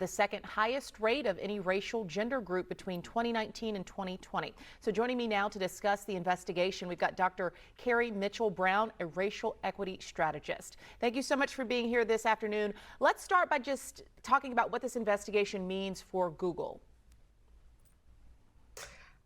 the second highest rate of any racial gender group between 2019 and 2020. So joining me now to discuss the investigation, we've got Dr. Carrie Mitchell-Brown, a racial equity strategist. Thank you so much for being here this afternoon. Let's start by just talking about what this investigation means for Google.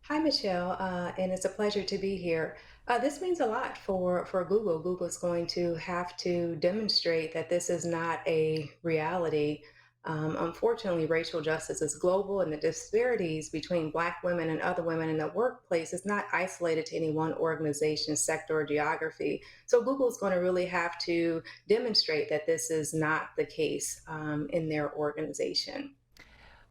Hi, Michelle, and it's a pleasure to be here. This means a lot for Google. Google's going to have to demonstrate that this is not a reality. Unfortunately, racial justice is global, and the disparities between Black women and other women in the workplace is not isolated to any one organization, sector, or geography. So Google's going to really have to demonstrate that this is not the case in their organization.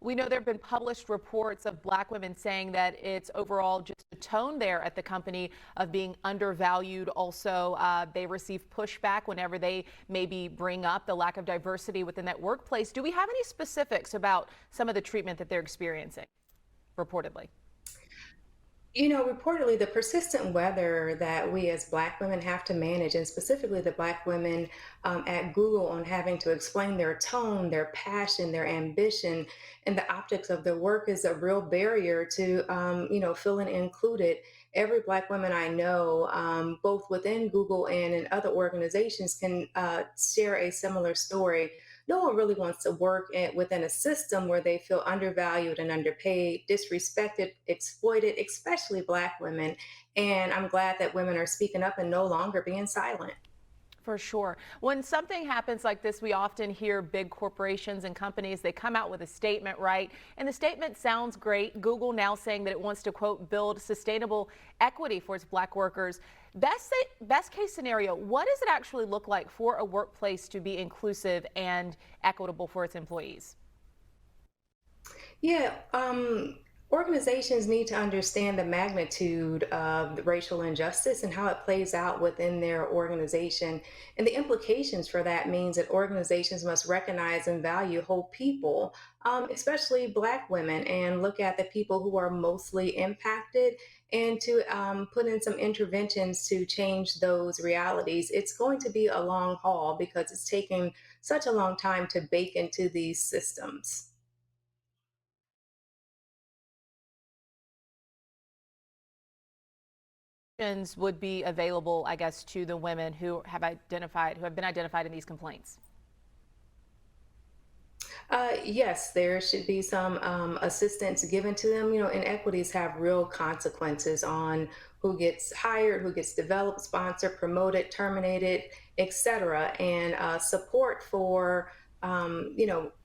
We know there have been published reports of Black women saying that it's overall just a tone there at the company of being undervalued. Also, they receive pushback whenever they maybe bring up the lack of diversity within that workplace. Do we have any specifics about some of the treatment that they're experiencing, reportedly? Reportedly, the persistent weather that we as Black women have to manage, and specifically the Black women at Google, on having to explain their tone, their passion, their ambition, and the optics of their work is a real barrier to, feeling included. Every Black woman I know, both within Google and in other organizations, can share a similar story. No one really wants to work within a system where they feel undervalued and underpaid, disrespected, exploited, especially Black women. And I'm glad that women are speaking up and no longer being silent. For sure. When something happens like this, we often hear big corporations and companies, they come out with a statement, right? And the statement sounds great. Google now saying that it wants to, quote, build sustainable equity for its Black workers. Best case scenario, what does it actually look like for a workplace to be inclusive and equitable for its employees? Yeah, organizations need to understand the magnitude of the racial injustice and how it plays out within their organization. And the implications for that means that organizations must recognize and value whole people, especially Black women, and look at the people who are mostly impacted and to put in some interventions to change those realities. It's going to be a long haul because it's taking such a long time to bake into these systems. Would be available, I guess, to the women who have been identified in these complaints. Yes, there should be some assistance given to them. Inequities have real consequences on who gets hired, who gets developed, sponsored, promoted, terminated, etc. And support for,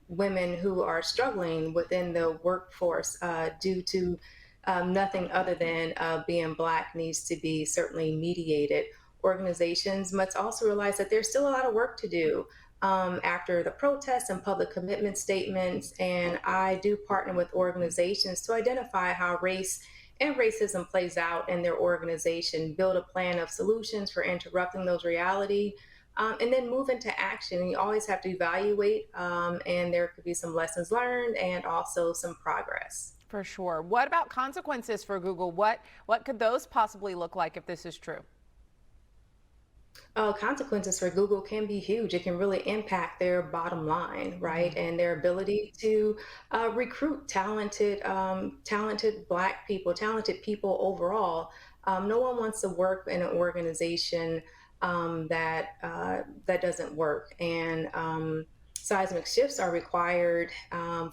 women who are struggling within the workforce due to nothing other than being Black needs to be certainly mediated. Organizations must also realize that there's still a lot of work to do after the protests and public commitment statements. And I do partner with organizations to identify how race and racism plays out in their organization, build a plan of solutions for interrupting those reality, and then move into action. And you always have to evaluate, and there could be some lessons learned and also some progress. For sure. What about consequences for Google? What could those possibly look like if this is true? Consequences for Google can be huge. It can really impact their bottom line, right, Mhm. and their ability to recruit talented Black people, talented people overall. No one wants to work in an organization that doesn't work, and seismic shifts are required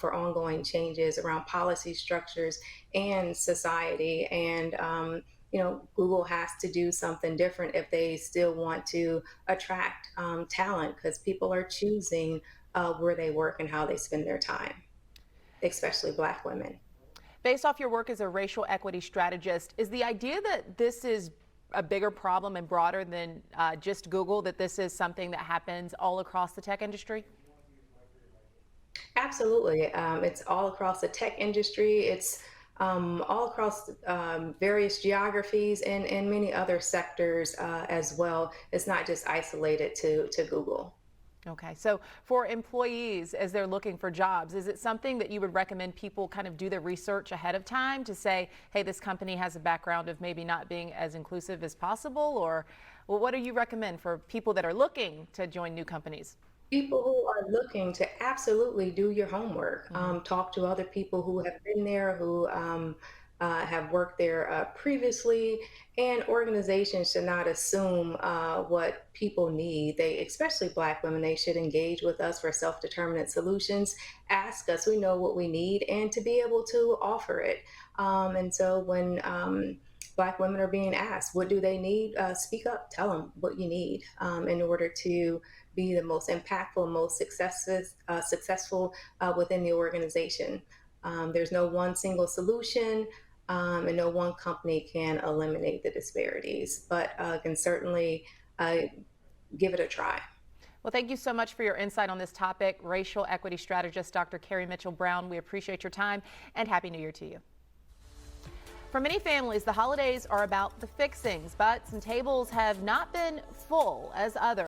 for ongoing changes around policy structures and society. And Google has to do something different if they still want to attract talent, because people are choosing where they work and how they spend their time, especially Black women. Based off your work as a racial equity strategist, is the idea that this is a bigger problem and broader than just Google, that this is something that happens all across the tech industry? Absolutely. It's all across the tech industry. It's all across various geographies and many other sectors as well. It's not just isolated to Google. Okay, so for employees, as they're looking for jobs, is it something that you would recommend people kind of do the research ahead of time to say, hey, this company has a background of maybe not being as inclusive as possible? Or well, what do you recommend for people that are looking to join new companies? People who are looking to absolutely do your homework, talk to other people who have been there, who have worked there previously, and organizations should not assume what people need. They, especially Black women, they should engage with us for self-determinant solutions. Ask us, we know what we need, and to be able to offer it. And so when Black women are being asked, what do they need? Speak up, tell them what you need in order to be the most impactful, most successful within the organization. There's no one single solution, and no one company can eliminate the disparities, but can certainly uh, give it a try. Well, thank you so much for your insight on this topic. Racial equity strategist Dr. Carrie Mitchell Brown, we appreciate your time and Happy New Year to you. For many families, the holidays are about the fixings, but some tables have not been full as others.